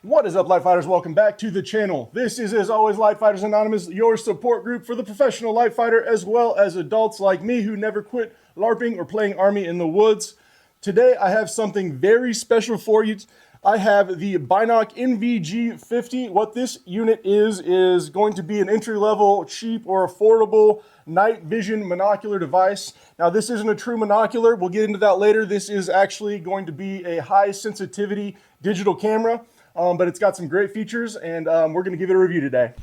What is up, Light Fighters? Welcome back to the channel. This is, as always, Light Fighters Anonymous, your support group for the professional light fighter, as well as adults like me who never quit LARPing or playing Army in the Woods. Today, I have something very special for you. I have the Binock NVG50. What this unit is going to be an entry-level, cheap, or affordable night vision monocular device. Now, this isn't a true monocular. We'll get into that later. This is actually going to be a high-sensitivity digital camera. But it's got some great features, and we're going to give it a review today.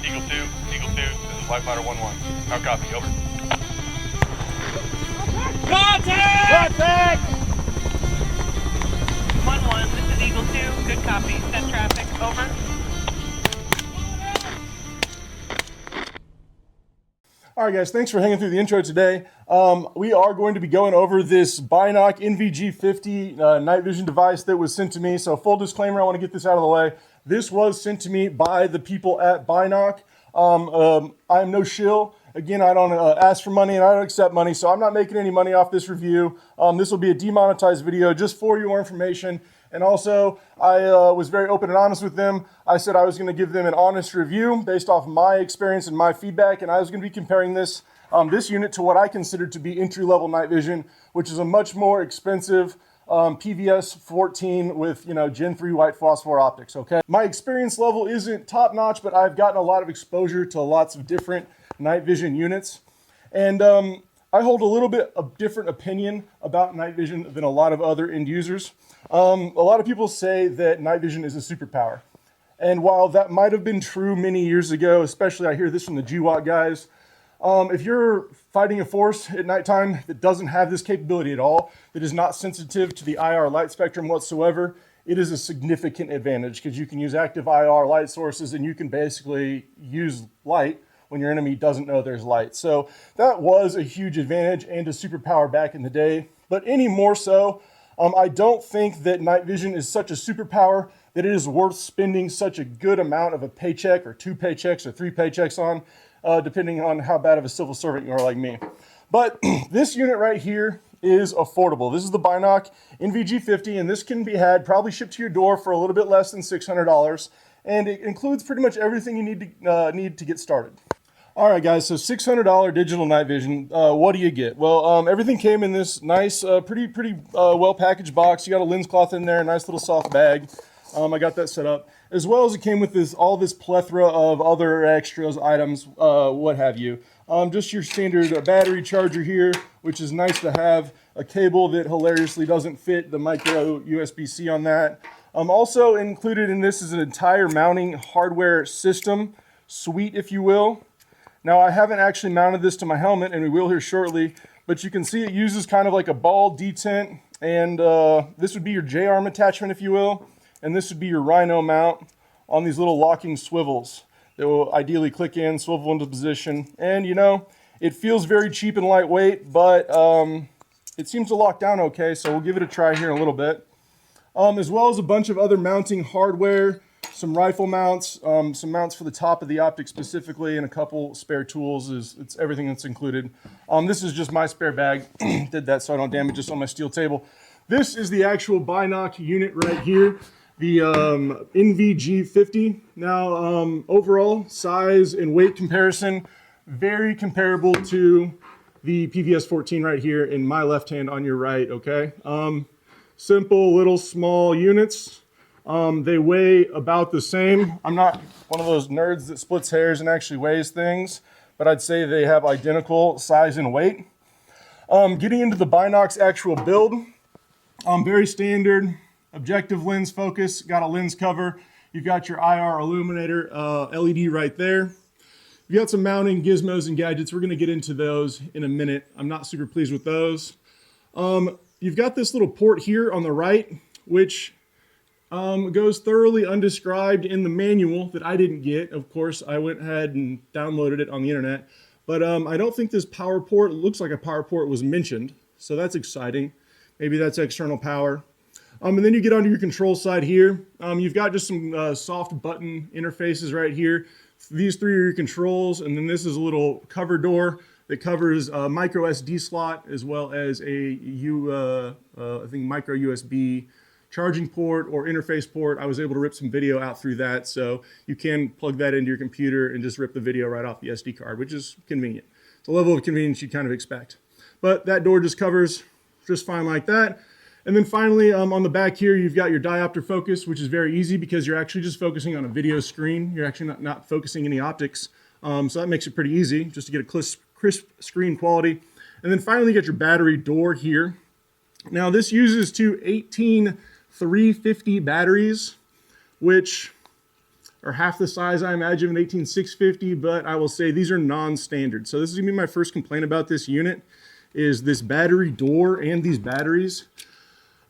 Eagle 2, this is Light Fighter 1-1. How copy, over. Contact! Contact! 1-1, this is Eagle 2, good copy, send traffic, over. All right, guys, thanks for hanging through the intro today. We are going to be going over this Binock NVG50 night vision device that was sent to me. So full disclaimer, I want to get this out of the way. This was sent to me by the people at Binock. I am no shill. Again, I don't ask for money and I don't accept money, so I'm not making any money off this review. This will be a demonetized video just for your information. And also, I was very open and honest with them. I said I was going to give them an honest review based off my experience and my feedback, and I was going to be comparing this unit to what I consider to be entry-level night vision, which is a much more expensive PVS 14 with, Gen 3 white phosphor optics, okay? My experience level isn't top-notch, but I've gotten a lot of exposure to lots of different night vision units. And I hold a little bit of different opinion about night vision than a lot of other end users. A lot of people say that night vision is a superpower. And while that might have been true many years ago, especially I hear this from the GWOT guys, if you're fighting a force at nighttime that doesn't have this capability at all, that is not sensitive to the IR light spectrum whatsoever, it is a significant advantage because you can use active IR light sources and you can basically use light when your enemy doesn't know there's light. So that was a huge advantage and a superpower back in the day. But any more so, I don't think that night vision is such a superpower that it is worth spending such a good amount of a paycheck or 2 paychecks or 3 paychecks on, depending on how bad of a civil servant you are like me. But this unit right here is affordable. This is the Binock NVG50, and this can be had probably shipped to your door for a little bit less than $600. And it includes pretty much everything you need to get started. All right, guys, so $600 digital night vision. What do you get? Well, everything came in this nice, pretty well-packaged box. You got a lens cloth in there, a nice little soft bag. I got that set up. As well as it came with all this plethora of other extras, items, what have you. Just your standard battery charger here, which is nice to have. A cable that hilariously doesn't fit the micro USB-C on that. Also included in this is an entire mounting hardware system, suite, if you will. Now, I haven't actually mounted this to my helmet, and we will here shortly, but you can see it uses kind of like a ball detent, and this would be your J-arm attachment, if you will, and this would be your Rhino mount on these little locking swivels that will ideally click in, swivel into position, and it feels very cheap and lightweight, but it seems to lock down okay, so we'll give it a try here in a little bit. As well as a bunch of other mounting hardware, some rifle mounts, some mounts for the top of the optic specifically, and a couple spare tools. It's everything that's included. This is just my spare bag. Did that so I don't damage this on my steel table. This is the actual Binock unit right here, the NVG50. Now, overall, size and weight comparison, very comparable to the PVS 14 right here in my left hand on your right, okay? Simple, little, small units. They weigh about the same. I'm not one of those nerds that splits hairs and actually weighs things, but I'd say they have identical size and weight. Getting into the Binock's actual build, very standard, objective lens focus, got a lens cover. You've got your IR illuminator LED right there. You've got some mounting gizmos and gadgets. We're going to get into those in a minute. I'm not super pleased with those. You've got this little port here on the right, which goes thoroughly undescribed in the manual that I didn't get. Of course, I went ahead and downloaded it on the internet. But I don't think this power port, it looks like a power port was mentioned. So that's exciting. Maybe that's external power. And then you get onto your control side here. You've got just some soft button interfaces right here. These 3 are your controls. And then this is a little cover door that covers a micro SD slot as well as a I think micro USB charging port or interface port. I was able to rip some video out through that, so you can plug that into your computer and just rip the video right off the SD card, which is convenient. It's a level of convenience you kind of expect. But that door just covers just fine like that. And then finally, on the back here, you've got your diopter focus, which is very easy because you're actually just focusing on a video screen. You're actually not focusing any optics. So that makes it pretty easy just to get a crisp screen quality. And then finally, you get your battery door here. Now this uses two 18350 batteries, which are half the size, I imagine, of an 18650, but I will say these are non-standard. So this is gonna be my first complaint about this unit, is this battery door and these batteries.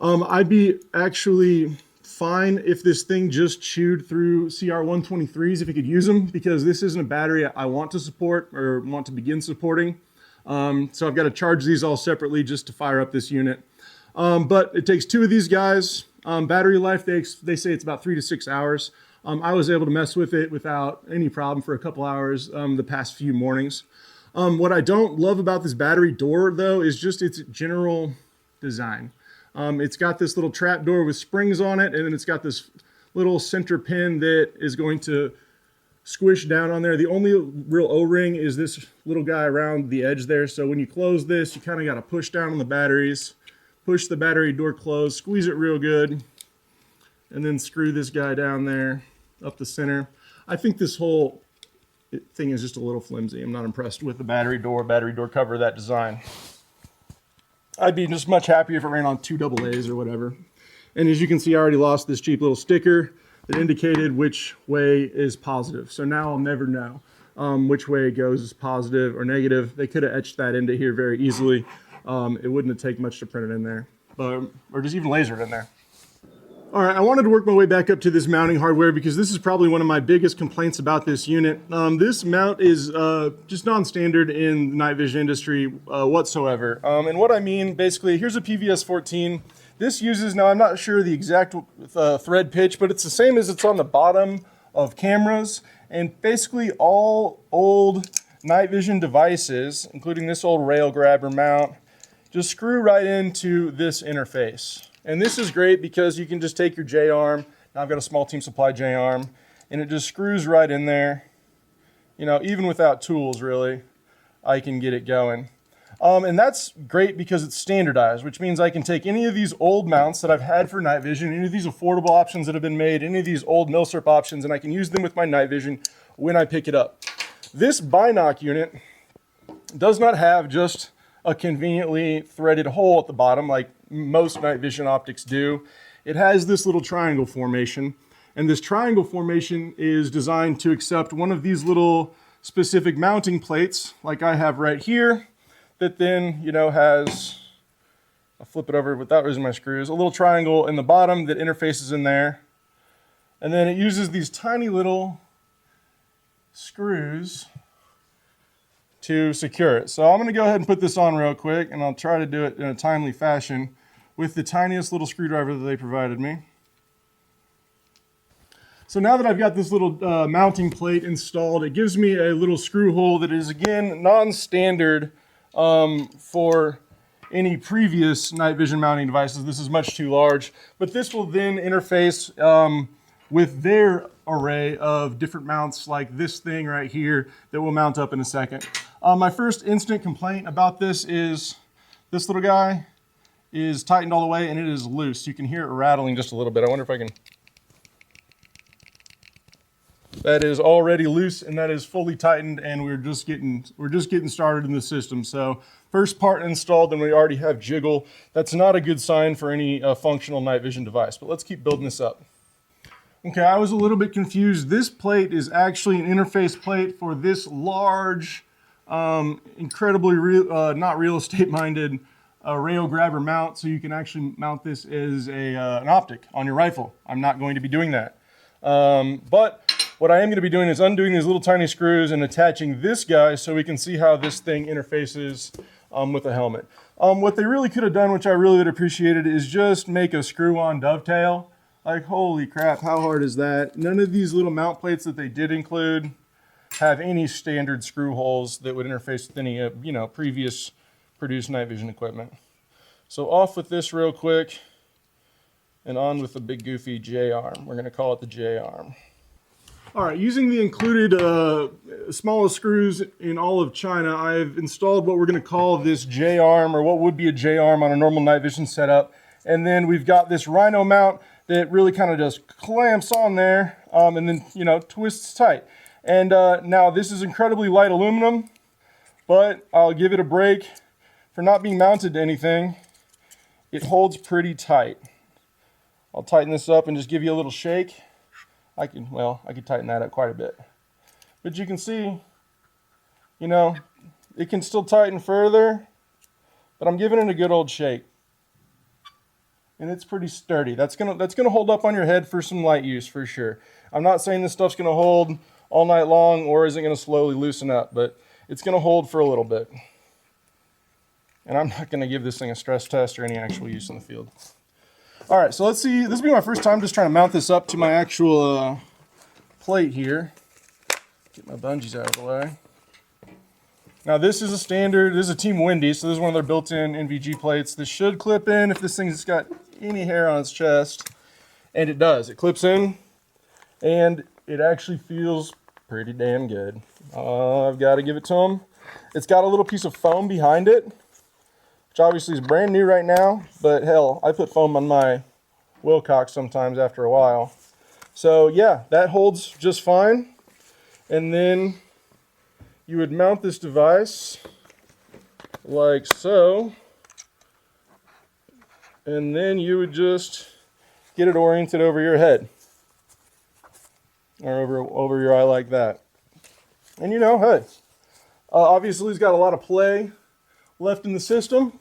I'd be actually fine if this thing just chewed through CR123s if it could use them, because this isn't a battery I want to support or want to begin supporting. So I've got to charge these all separately just to fire up this unit. But it takes two of these guys. Battery life, they say it's about 3 to 6 hours. I was able to mess with it without any problem for a couple hours the past few mornings. What I don't love about this battery door, though, is just its general design. It's got this little trap door with springs on it, and then it's got this little center pin that is going to squish down on there. The only real O-ring is this little guy around the edge there. So when you close this, you kind of got to push down on the batteries, push the battery door closed, squeeze it real good, and then screw this guy down there up the center. I think this whole thing is just a little flimsy. I'm not impressed with the battery door cover, that design. I'd be just much happier if it ran on 2 AA's or whatever. And as you can see, I already lost this cheap little sticker that indicated which way is positive. So now I'll never know which way it goes is positive or negative. They could have etched that into here very easily. It wouldn't have taken much to print it in there, or just even laser it in there. All right, I wanted to work my way back up to this mounting hardware because this is probably one of my biggest complaints about this unit. This mount is just non-standard in the night vision industry whatsoever. And what I mean, basically, here's a PVS 14. This uses, now I'm not sure the exact thread pitch, but it's the same as it's on the bottom of cameras. And basically all old night vision devices, including this old rail grabber mount, just screw right into this interface. And this is great because you can just take your J-arm. Now I've got a small Team Supply J-arm, and it just screws right in there. You know, even without tools, really, I can get it going. And that's great because it's standardized, which means I can take any of these old mounts that I've had for night vision, any of these affordable options that have been made, any of these old milsurp options, and I can use them with my night vision when I pick it up. This Binock unit does not have just a conveniently threaded hole at the bottom like most night vision optics do. It has this little triangle formation, and this triangle formation is designed to accept one of these little specific mounting plates like I have right here, that then, you know, has, I'll flip it over without using my screws, a little triangle in the bottom that interfaces in there, and then it uses these tiny little screws to secure it. So I'm going to go ahead and put this on real quick, and I'll try to do it in a timely fashion with the tiniest little screwdriver that they provided me. So now that I've got this little mounting plate installed, it gives me a little screw hole that is, again, non-standard for any previous night vision mounting devices. This is much too large, but this will then interface with their array of different mounts like this thing right here that will mount up in a second. My first instant complaint about this is this little guy is tightened all the way and it is loose. You can hear it rattling just a little bit. I wonder if I can. That is already loose and that is fully tightened, and we're just getting started in the system. So first part installed and we already have jiggle. That's not a good sign for any functional night vision device, but let's keep building this up. Okay, I was a little bit confused. This plate is actually an interface plate for this large, incredibly not real estate minded rail grabber mount, so you can actually mount this as an optic on your rifle. I'm not going to be doing that. But what I am going to be doing is undoing these little tiny screws and attaching this guy so we can see how this thing interfaces with the helmet. What they really could have done, which I really would appreciate it, is just make a screw-on dovetail. Like, holy crap, how hard is that? None of these little mount plates that they did include have any standard screw holes that would interface with any previous produced night vision equipment. So off with this real quick, and on with the big goofy J-arm. We're going to call it the J-arm. All right, using the included smallest screws in all of China, I've installed what we're going to call this J-arm, or what would be a J-arm on a normal night vision setup. And then we've got this Rhino mount that really kind of just clamps on there, and then, twists tight. And now this is incredibly light aluminum, but I'll give it a break for not being mounted to anything. It holds pretty tight. I'll tighten this up and just give you a little shake. I could tighten that up quite a bit. But you can see, it can still tighten further, but I'm giving it a good old shake. And it's pretty sturdy. That's gonna hold up on your head for some light use for sure. I'm not saying this stuff's gonna hold all night long or isn't gonna slowly loosen up, but it's gonna hold for a little bit. And I'm not gonna give this thing a stress test or any actual use in the field. All right, so let's see. This will be my first time just trying to mount this up to my actual plate here. Get my bungees out of the way. Now this is a standard, this is a Team Windy, so this is one of their built-in NVG plates. This should clip in if this thing's got any hair on its chest. And it does. It clips in, and it actually feels pretty damn good. I've got to give it to them. It's got a little piece of foam behind it, which obviously is brand new right now, but hell, I put foam on my Wilcox sometimes after a while. So yeah, that holds just fine. And then you would mount this device like so, and then you would just get it oriented over your head, or over your eye like that. And hey, obviously it's got a lot of play left in the system,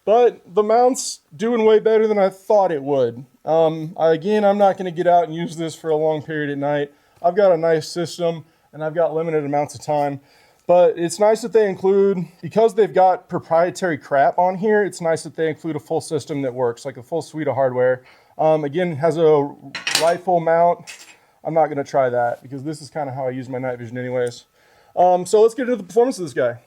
but the mount's doing way better than I thought it would. Again, I'm not going to get out and use this for a long period at night. I've got a nice system, and I've got limited amounts of time. But it's nice that they include, because they've got proprietary crap on here, it's nice that they include a full system that works, like a full suite of hardware. Again, it has a rifle mount. I'm not going to try that, because this is kind of how I use my night vision anyways. So let's get into the performance of this guy.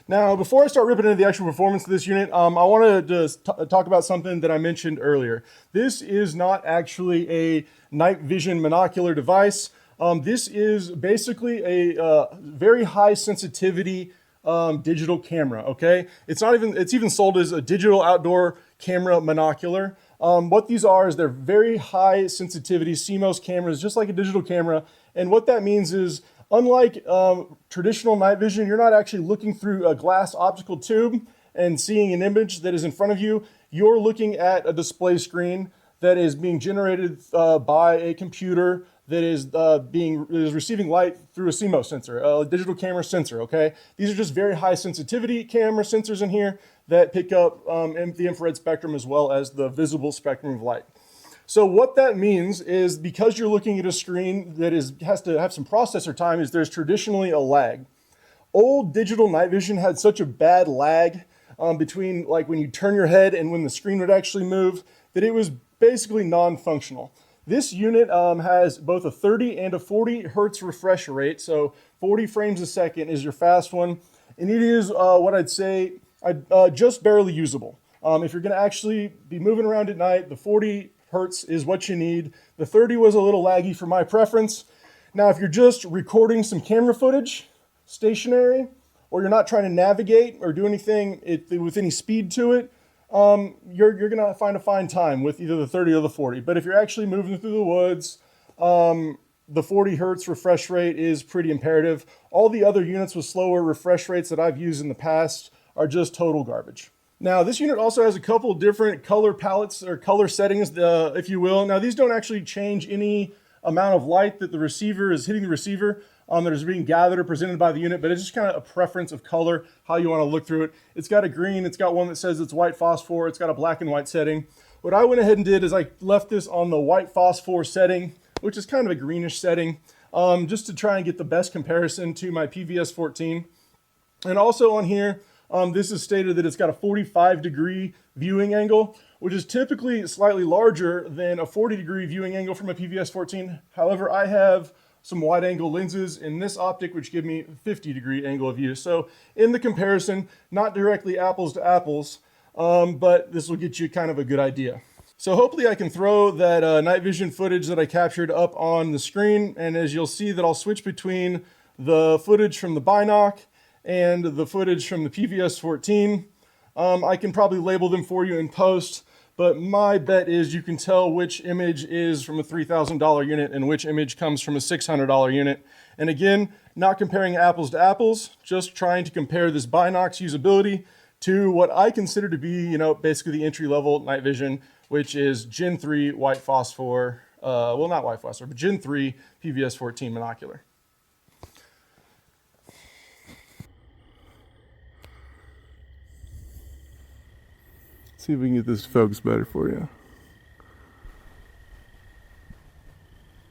Now, before I start ripping into the actual performance of this unit, I want to just talk about something that I mentioned earlier. This is not actually a night vision monocular device. This is basically a very high sensitivity digital camera, okay? It's even sold as a digital outdoor camera monocular. What these are is they're very high sensitivity CMOS cameras, just like a digital camera. And what that means is, unlike traditional night vision, you're not actually looking through a glass optical tube and seeing an image that is in front of you. You're looking at a display screen that is being generated by a computer that is receiving light through a CMOS sensor, a digital camera sensor, okay? These are just very high sensitivity camera sensors in here that pick up the infrared spectrum as well as the visible spectrum of light. So what that means is, because you're looking at a screen that has to have some processor time, is there's traditionally a lag. Old digital night vision had such a bad lag between like when you turn your head and when the screen would actually move, that it was basically non-functional. This unit has both a 30 and a 40 hertz refresh rate, so 40 frames a second is your fast one, and it is what I'd say just barely usable. If you're going to actually be moving around at night, the 40 hertz is what you need. The 30 was a little laggy for my preference. Now, if you're just recording some camera footage, stationary, or you're not trying to navigate or do anything with any speed to it, you're going to find a fine time with either the 30 or the 40. But if you're actually moving through the woods, the 40 hertz refresh rate is pretty imperative. All the other units with slower refresh rates that I've used in the past are just total garbage. Now, this unit also has a couple different color palettes or color settings, if you will. Now, these don't actually change any amount of light that the receiver is hitting the receiver that is being gathered or presented by the unit, but it's just kind of a preference of color, how you want to look through it. It's got a green, it's got one that says it's white phosphor, it's got a black and white setting. What I went ahead and did is I left this on the white phosphor setting, which is kind of a greenish setting, just to try and get the best comparison to my PVS 14. And also on here, this is stated that it's got a 45-degree viewing angle, which is typically slightly larger than a 40-degree viewing angle from a PVS 14. However, I have some wide angle lenses in this optic, which give me 50-degree angle of view. So in the comparison, not directly apples to apples, but this will get you kind of a good idea. So hopefully I can throw that night vision footage that I captured up on the screen. And as you'll see that I'll switch between the footage from the Binoc and the footage from the PVS-14. I can probably label them for you in post, but my bet is you can tell which image is from a $3,000 unit and which image comes from a $600 unit. And again, not comparing apples to apples, just trying to compare this Binoc's usability to what I consider to be, basically the entry-level night vision, which is Gen 3 white phosphor, well, not white phosphor, but Gen 3 PVS-14 monocular. See if we can get this focus better for you.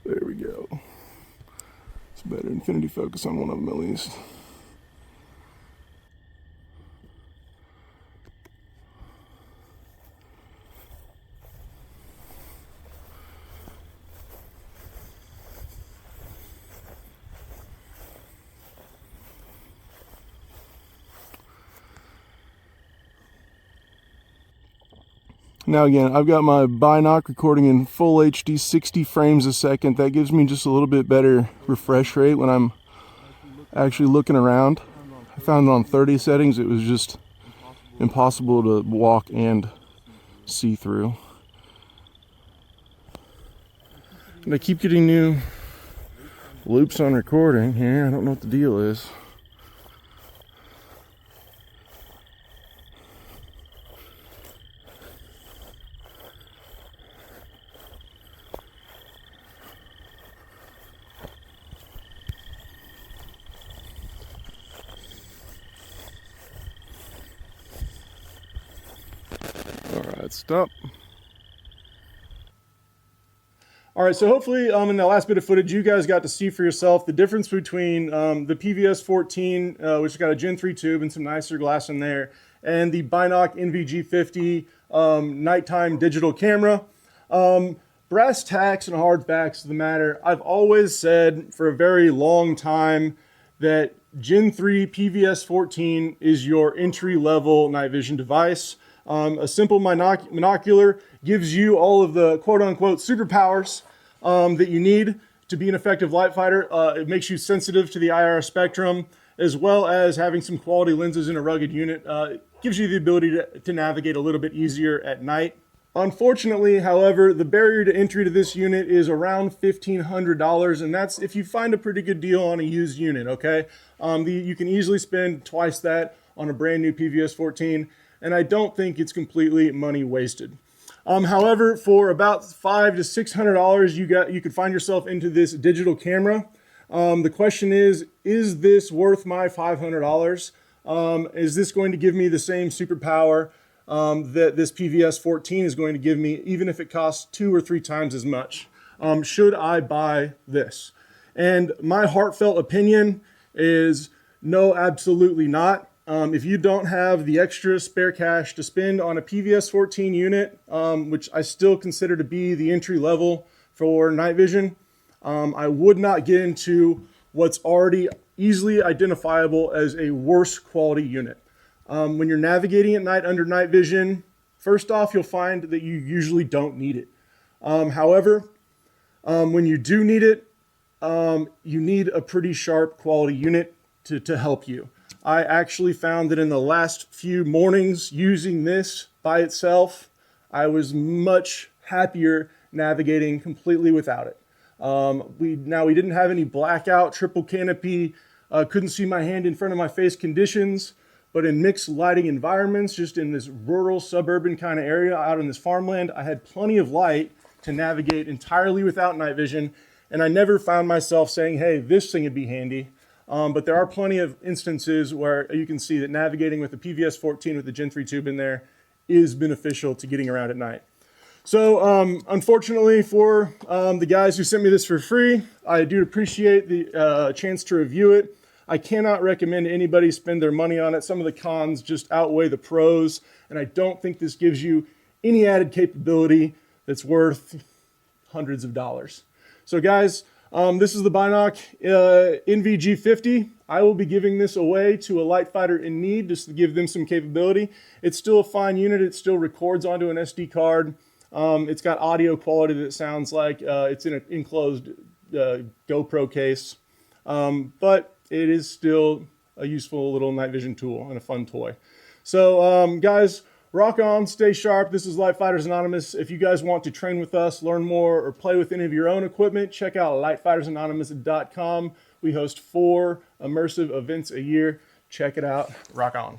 There we go. It's better. Infinity focus on one of them at least. Now again, I've got my Binoc recording in full HD 60 frames a second. That gives me just a little bit better refresh rate when I'm actually looking around. I found it on 30 settings, it was just impossible to walk and see through. And I keep getting new loops on recording here. I don't know what the deal is. Stop. All right, so hopefully in the last bit of footage, you guys got to see for yourself the difference between the PVS-14, which has got a Gen 3 tube and some nicer glass in there, and the Binock NVG50 nighttime digital camera. Brass tacks and hard facts of the matter, I've always said for a very long time that Gen 3 PVS-14 is your entry-level night vision device. A simple monocular gives you all of the quote-unquote superpowers that you need to be an effective light fighter. It makes you sensitive to the IR spectrum, as well as having some quality lenses in a rugged unit. It gives you the ability to navigate a little bit easier at night. Unfortunately, however, the barrier to entry to this unit is around $1,500, and that's if you find a pretty good deal on a used unit, okay? You can easily spend twice that on a brand new PVS-14, and I don't think it's completely money wasted. However, for about $500 to $600, you could find yourself into this digital camera. The question is this worth my $500? Is this going to give me the same superpower that this PVS-14 is going to give me, even if it costs 2 or 3 times as much? Should I buy this? And my heartfelt opinion is no, absolutely not. If you don't have the extra spare cash to spend on a PVS-14 unit, which I still consider to be the entry level for night vision, I would not get into what's already easily identifiable as a worse quality unit. When you're navigating at night under night vision, first off, you'll find that you usually don't need it. However, when you do need it, you need a pretty sharp quality unit to help you. I actually found that in the last few mornings using this by itself, I was much happier navigating completely without it. We didn't have any blackout, triple canopy, couldn't see my hand in front of my face conditions, but in mixed lighting environments, just in this rural suburban kind of area out in this farmland, I had plenty of light to navigate entirely without night vision, and I never found myself saying, hey, this thing would be handy. But there are plenty of instances where you can see that navigating with the PVS-14 with the Gen 3 tube in there is beneficial to getting around at night. So unfortunately for the guys who sent me this for free, I do appreciate the chance to review it. I cannot recommend anybody spend their money on it. Some of the cons just outweigh the pros, and I don't think this gives you any added capability that's worth hundreds of dollars. So guys, This is the Binock NVG50. I will be giving this away to a light fighter in need just to give them some capability. It's still a fine unit. It still records onto an SD card. It's got audio quality that sounds like it's in an enclosed GoPro case. But it is still a useful little night vision tool and a fun toy. So guys, rock on, stay sharp. This is Light Fighters Anonymous. If you guys want to train with us, learn more, or play with any of your own equipment, check out lightfightersanonymous.com. We host 4 immersive events a year. Check it out. Rock on.